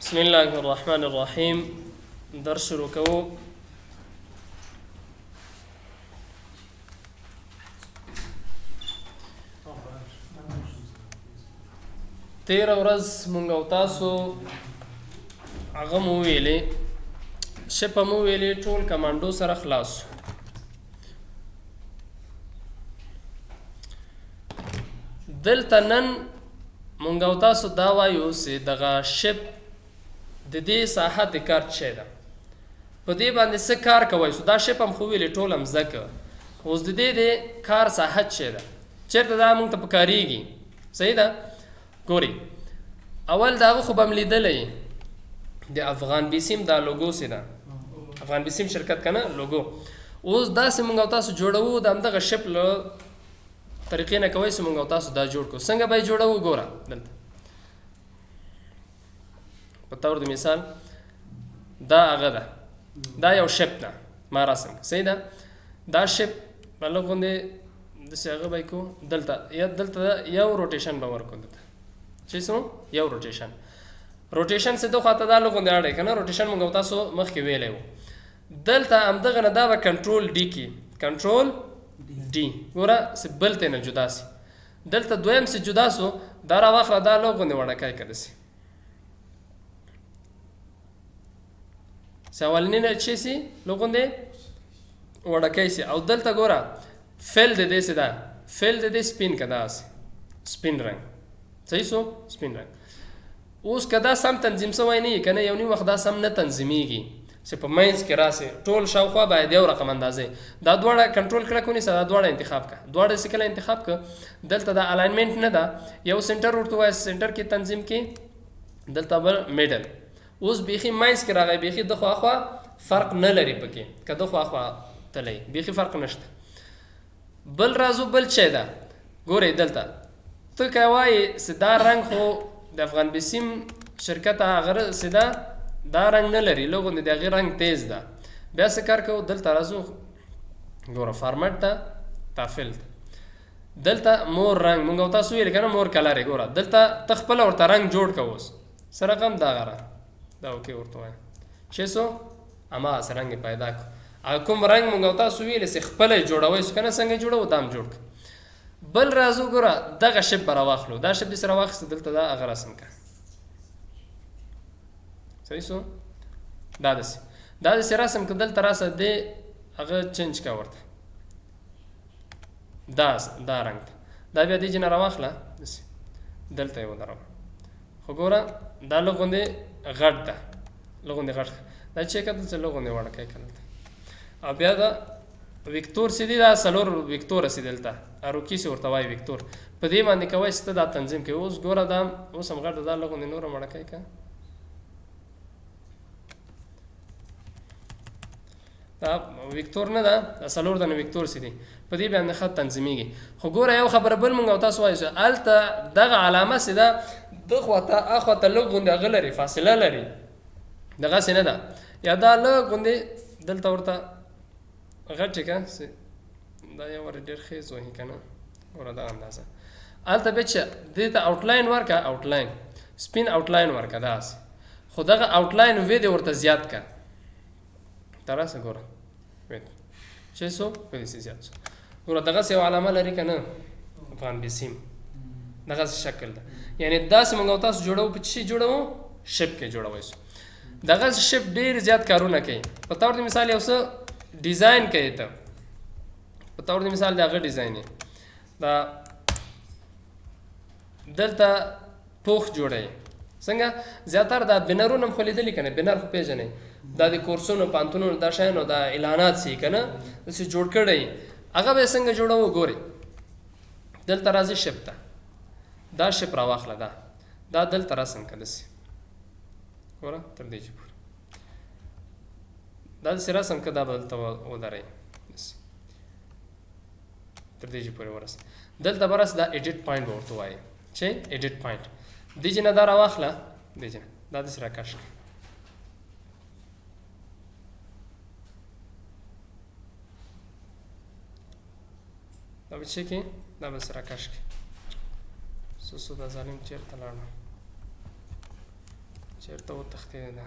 بسم الله الرحمن الرحيم. درس شروع کوو. تیر ورځ مونږ او تاسو هغه مو ویلې شپه مو ویلې ټول کمانډو سره خلاص. دلته نن مونږ او تاسو دا وایو چې دغه شپ د دې ساحه د کار څه ده، په دې باندې څه کار کوي. سو دا شپ هم خو ویلې ټول هم زده که اوس د دې د کار ساحه څه ده، چېرته دا مونږ ته پکارېږي. صحیح ده. ګوري اول دا هغه خو به م لیدلی د افغان بیسیم دا لوګو سي ده، افغان بیسیم شرکت که نه لوګو. اوس داسې مونږ او تاسو جوړوو د همدغه شپ له طریقې نه کوئ چې مونږ او تاسو دا جوړ کړو. څنګه به یې جوړوو ګوره دلته په طور د مثال دا هغه ده، دا یو شپ ده ما رسم. صحیح ده. دا شپ مطلب غوندې داسې هغه به یې کوو دلته یا دلته یو روټیشن به ورکړو دلته چې څه یو روټیشن څه دو خواته دا لږ غوندې اړی که نه روټیشن مونږ او تاسو مخکې ویلی وو. دلته همدغه نه دا به کنټرول ډي کې کنټرول ډي ګوره چې بل تی نه جدا سي. دلته دویم چې جدا سو دا راواخله دا لږ غوندې وړکی که داسې چې اولنی نه چې سي لږ غوندې وړکی سي. او دلته ګوره فیل د دې چې ده فیل د دې سپین که داسې سپین رنګ. صحیح سو سپین رنګ. اوس که دا سم تنظیم سوی نه وي که نه یو نیم وخت دا سم نه تنظیمیږي چې په منځ کې راسې ټول شاوخوا باید یو رقم اندازې دا دواړه کنټرول کړه کو نیسه دا دواړه انتخاب که دواړه چې کله انتخاب که دلته دا الاینمنټ نه ده یو سنټر ورته وایي سنټر کې تنظیم کې دلته بل میډل. اوس بیخي منځ کې راغی بیخي د خوا خوا فرق نه لري پکې که د خوا خوا تلی بیخي فرق نشته. بل رازو بل چی ده ګورئ دلته ته که وایې چې دا رنګ خو د افغان بیسیم شرکت هغه چې ده دا رنګ نه لري لږ غوندې د هغې رنګ تیز ده. بیا څه کار کوو دلته راځو ګوره فارمټ ته تافل دلته مور رنګ مونږ او تاسو ویل که نه مور کلر یې ګوره دلته ته خپله ورته رنګ جوړ کوه. اوس څه رقم دغه رنګ دا اوکې ورته وایم چې څو هماغسې رنګ یې پیدا کړو. هغه کوم رنګ مونږ او تاسو ویلې چې خپله یې جوړوئ که نه څنګه یې جوړوو دا هم جوړ کړه. بل رازو ګوره دغه شپ به راواخلو دا شپ دې سره واخیسته دلته دا هغه رسم کړه. صحیح سو دا داسې رسم که دلته راسه دې هغه چینج که ورته دا رنګ ته دا بیا دې جنه راواخله داسې دلته یې ودروه. خو ګوره دا لږ غوندې غټ ده لږ غوندې غټ دا چې که دلته لږ غوندې وړکی که دلته. او بیا دا ویکتور سي دي دا څلور ویکتوره سي دلته اروکي سي ورته وایي ویکتور په دې باندې کوئ چې ته دا تنظیم کوي. اوس ګوره دا اوس هم غټه دا لږ غوندې نور هم وړکی که دا ویکتور نه ده دا څلور دنه ویکتور سي دي په دې باندې خط تنظیمیږي. خو ګوره یو خبره بل مونږ او تاسو وایو چې هلته دغه علامه چې ده ده خواته اخواته لږ غوندې هغه لري فاصله لري دغسې نه ده یا دا لږ غوندې دلته ورته غټې که دا یو ور ډېر خیز وهي که نه ګوره دا اندازه هلته بیا چې دې ته آوټلاین ورکړه آوټلاین سپین آوټلاین ورکړه داسې خو دغه آوټلاین وې دې ورته زیات کړه تراسه ګوره چې څو داسې زیات شو. ګوره دغسې یو علامه لري که نه افغان بیسیم دغسې شکل ده یعنې داسې مونږ او تاسو جوړوو په څه جوړوو شپ کې جوړوئ سو دغسې شپ ډېر زیات کارونه کوي. په طور د مثال یو څه ډیزاین کوي ته په طور د مثال د هغه ډیزاین یې دا دلته پوخ جوړوي څنګه زیاتره دا بینرونه هم خو لیدلي که نه بینر خو پېژنئ دا د کورسونو پانتونونو دا شیانو دا اعلانات سي که نه داسې جوړ کړی هغه به یې څنګه جوړوو ګورئ دلته راځي شپ ته دا شپ راواخله دا دلته رسم که داسې ګوره تر دې چې پورې دا داسې رسم که دا به دلته ودروئ داسې تر دې چې پورې ورسه دلته به رس دا ایډیټ پوینټ به ورته وایي چې ایډیټ پوینټ دې جنه دا راواخله دې جنه دا داسې راکش کړه دا به چې کې دا به داسې راکش کړه څه دا ظالم چېرته لاړه چیرته وتښتېده ده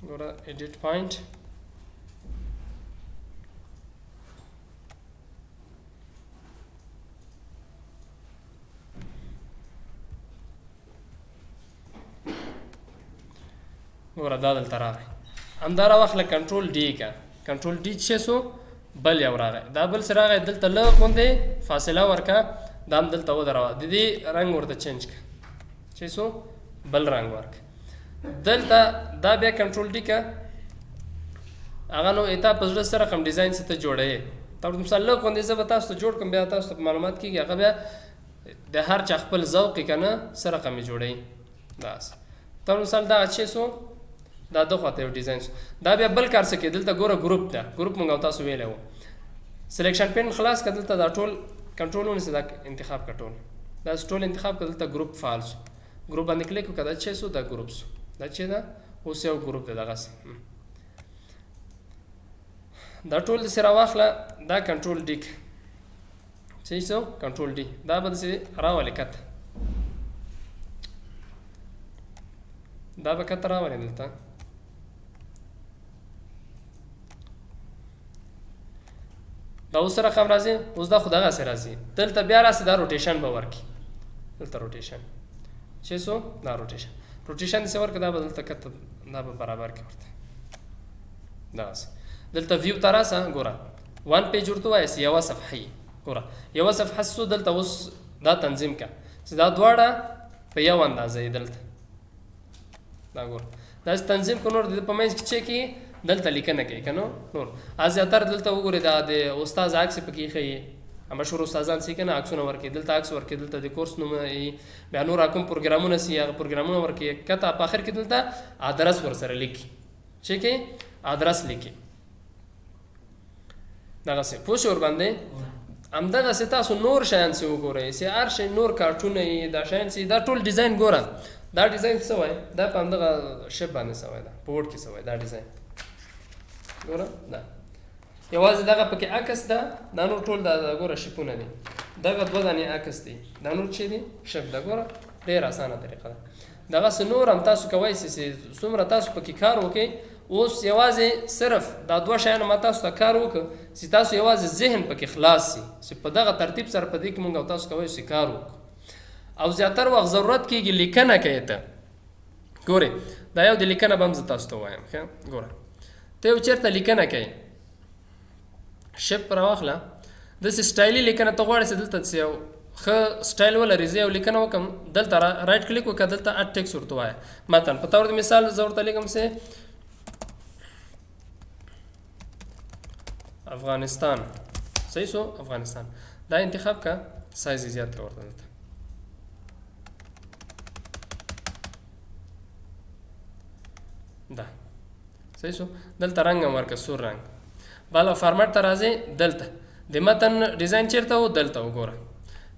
ګوره edit point ګوره دا دلته راغی همدارا وخت له کنټرول ډي کا کنټرول ډي چې سو بل یو راغی دا بل سره راغی دلته له غوندې فاصله ورکا دا هم دلته ودروا د دې رنګ ورته چینج کا چې سو بل رنګ ورک دلته دا بیا کنټرول ډي کا هغه نو اته په زړه سره کوم ډیزاین څه ته جوړې تر مثال له غوندې زه به تاسو ته جوړ کوم بیا تاسو ته معلومات کیږي هغه بیا د هر چا خپل ذوق کنه سره کوم جوړې بس تر مثال دا چې سو دا دغه ته یو ډیزاین دا بیا بل کار څه کې دلته ګوره ګروپ ده ګروپ مونږ تاسو ویلو سلیکشن پین خلاص کړه دلته دا ټول کنټرولونه صدا انتخاب کټول دا ټول انتخاب کړه دلته ګروپ فالس ګروپ باندې کلیک وکړه چې سو دا ګروپس دا چې دا اوس یو ګروپ ده دغه دا ټول د سره واخله دا کنټرول ډی چې سو کنټرول ډی دا به سي راولې کته دا به کته راولې دلته دا اوس رقم راځي اوس دا خدای سره راځي دلته بیا راځي دا روټیشن به ورکی دلته روټیشن چې سو دا روټیشن څه ورکه دا بدلته کته دا به برابر کې ورته دا دلته ویو تراسه ګوره وان پیج ورته وایي یو صفحه ګوره یو صفحه سو دلته اوس دا تنظیم کا چې دا دواړه په یو اندازې دلته دا ګوره دا تنظیم کو نور د پمنځ کې چې کی دلته لیکنه کوي کنو نور ازیاتر دلته وګورئ دا د استاد عکس پکې خي مشهور استادان سي کنه عکسونه ورکې دلته عکس ورکې دلته د کورس نوم بیا نور کوم پروګرامونه سي هغه پروګرامونه ورکې کته په اخر کې دلته ادرس ور سره لیکي چې کې ادرس لیکي دغه څه پوښ ور باندې همدغه څه تاسو نور شیان څه وګورئ سي هر شي نور کارټونه دا شیان سي دا ټول ډیزاین ګوره دا ډیزاین څه وای دا په همدغه شپ باندې څه وای دا پورټ کې څه وای دا ډیزاین ګوره دا یوازې دغه پکې عکس ده دا نور ټول دا ګوره شپونه دي دغه دوه دانې عکس دي دا نور چې دي شپ دا ګوره ډېر اسانه طریقه ده دغه څه نور هم تاسو کوئ چې څومره تاسو پکې کار وکړئ اوس یوازې صرف دا دوه شیان ما تاسو ته کار وکړ چې تاسو یوازې ذهن پکې خلاص شي چې په دغه ترتیب سره په دې کې مونږ تاسو کوئ چې کار وکړو او زیاتر وخت ضرورت کېږي لیکنه کوي ته ګورئ دا یو د لیکنه به هم زه تاسو ته وایم ښه ګوره ته یو چېرته لیکنه کوي شپ راواخله داسې سټایلي لیکنه ته غواړې چې دلته یو ښه سټایل ولري زه یو لیکنه وکړم دلته رایټ کلیک وکړه دلته اډ ټیکس ورته وایه متن په طور د مثال زه ورته لیکم چې افغانستان صحیح سو افغانستان دا انتخاب کا سایز زیات کا ورته دلته دا صحیح سو دلته رنګ هم ورکړه سور رنګ بالا فارمټ ته راځي دلته د متن ډیزاین چیرته و دلته وګوره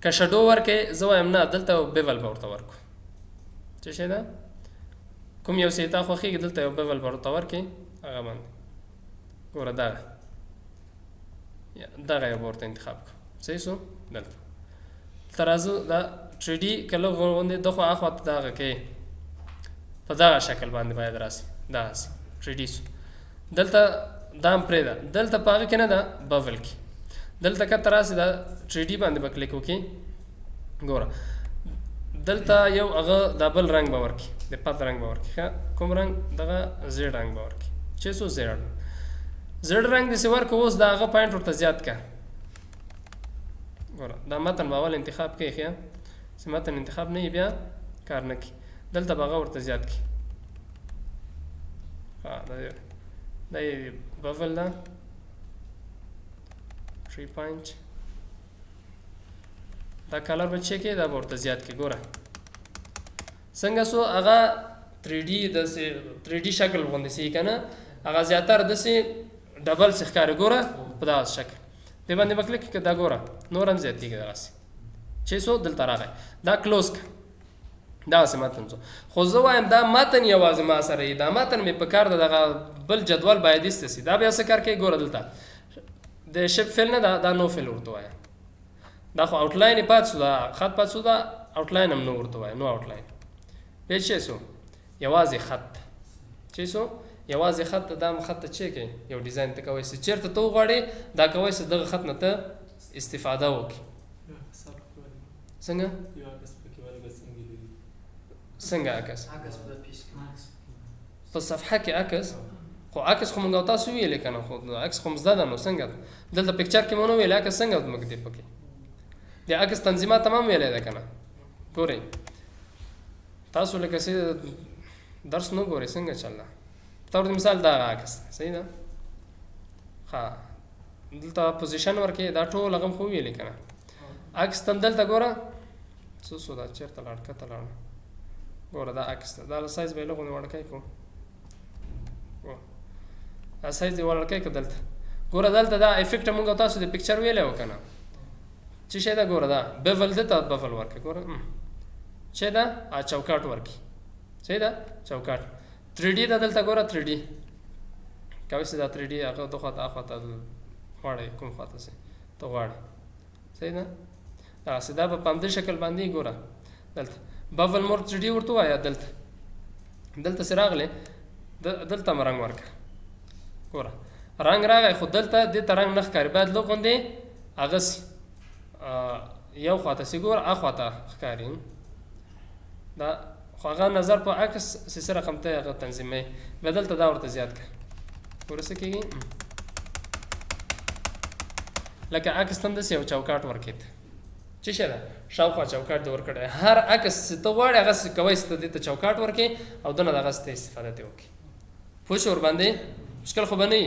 که شډو ورکې زه وایم نه دلته بیول به ورته ورکو څه شی ده کوم یو څه تا خوښېږي دلته یو بیول به ورته ورکې هغه باندې ګوره دغه یو ورته انتخاب کړه صحیح سو دلته ترازو دا 3D کله غوندې دغه اخوات دغه کې په دغه شکل باندې باید راسي دا 3D سو دلته دا پرې ده دلته پاغه کې نه ده بابل کې دلته کته راسي دا 3D باندې به کلیک وکړي ګوره دلته یو هغه دبل رنگ به ورکړي د پات رنگ به ورکړي کوم رنگ دغه زیړ رنگ به ورکړي چې سو زیړ رنگ د سور کو اوس دا هغه پوینټ ورته زیات کا ګوره دا متن باول انتخاب کوي ښه چې متن انتخاب نه بیا کار نه کوي دلته به هغه ورته زیات کی دا بفل ده 3 پوینټ دا کلر به چک دا ورته زیات کی ګوره څنګه سو هغه 3D د 3D شکل باندې سي کنه هغه زیاتره د سي ډبل ښکار ګوره په داس شکل دی باندې وکړه کې دا ګوره نورم زیاتیږي دغه 600 دلته راغی دا کلوز دا سماتن خو زه وایم دا متن یوازې ما سره دا متن مې په کار دغه بل جدول باید استسی دا بیا څه کار کوي ګوره دلته د شپ فیل نه دا نو فیل ورته وایي دا خو آوټلاین پات شو دا خط پات شو دا آوټلاین هم نو ورته وایي نو آوټلاین بیا چې سو یوازې خط چې سو یوازې خط دا خط ته چې کې یو ډیزاین ته کوي چې چیرته ته وغواړې دا کوي چې دغه خط نه ته استفاده وکړي څنګه څنګه عکس په صفحه کې عکس خو عکس خو موږ تاسو ویلې کنه خو عکس خو مزده ده نو څنګه دلته پکچر کې مونږ ویل عکس څنګه موږ دې پکې د عکس تنظیمات تمام ویلې ده کنه ګورئ تاسو لکه چې درس نو ګورئ څنګه چلله تور مثال دا عکس صحیح ده ها دلته پوزیشن ورکې دا ټول هغه خو ویلې کنه عکس تم دلته ګوره څه دا چیرته لاړ کته لاړ ګوره دا عکس دا سایز به لغونه وړکای کو دا سایز دی وړکای کو دلته ګوره دلته دا افیکټ موږ تاسو د پکچر ویلې وکنه چې شه دا ګوره دا بفل دته بفل ورکې ګوره چې دا چوکاټ ورکې چې دا چوکاټ 3D دا دلته ګوره 3D کوي چې دا 3D هغه دوه خواته اخواته واړې کوم خواته سي ته واړې صحیح ده دا سیدا په پام دې شکل باندې ګوره دلته بفل مور 3D ورته وایا دلته سراغله دلته مرنګ ورکه ګوره رنگ راغی خو دلته د ترنګ نخ کاری بعد لو غوندې اغس یو خواته سی ګور اخواته ښکاری دا خو هغه نظر په عکس سره رقم ته هغه تنظیمي بدلته دا ورته زیات کړ ورسې کېږي لکه عکس تم د سیو چوکاټ ورکېد چې شه ده شاوخوا چوکاټ د ورکړی هر عکس ته غواړي هغه کوي ست د چوکاټ ورکې او دنه دغه ست استفاده ته وکړي پوه شو ور باندې مشکل خو بنئ